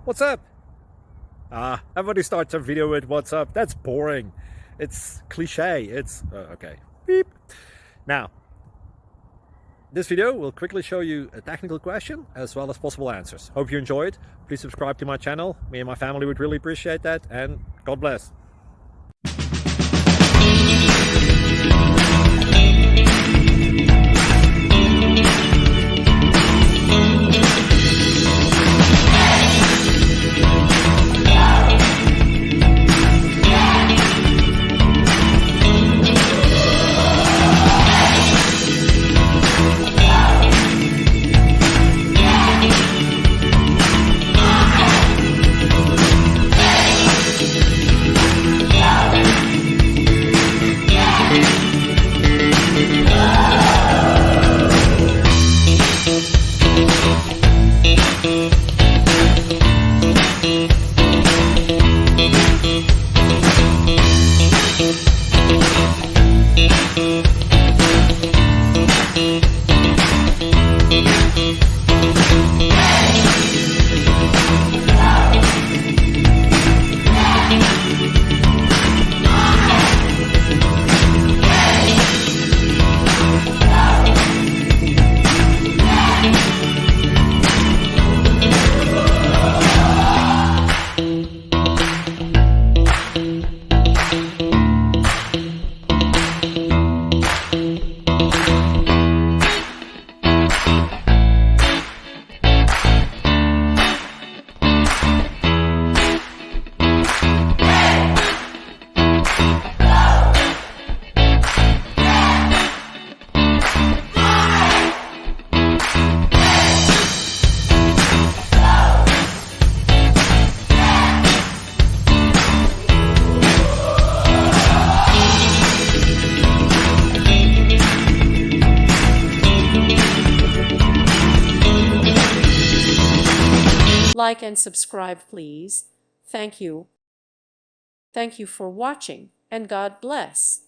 What's up? Everybody starts a video with what's up. That's boring. It's cliche. It's okay. Beep. Now, this video will quickly show you a technical question as well as possible answers. Hope you enjoyed. Please subscribe to my channel. Me and my family would really appreciate that, and God bless. Like and subscribe, please. Thank you. Thank you for watching, and God bless.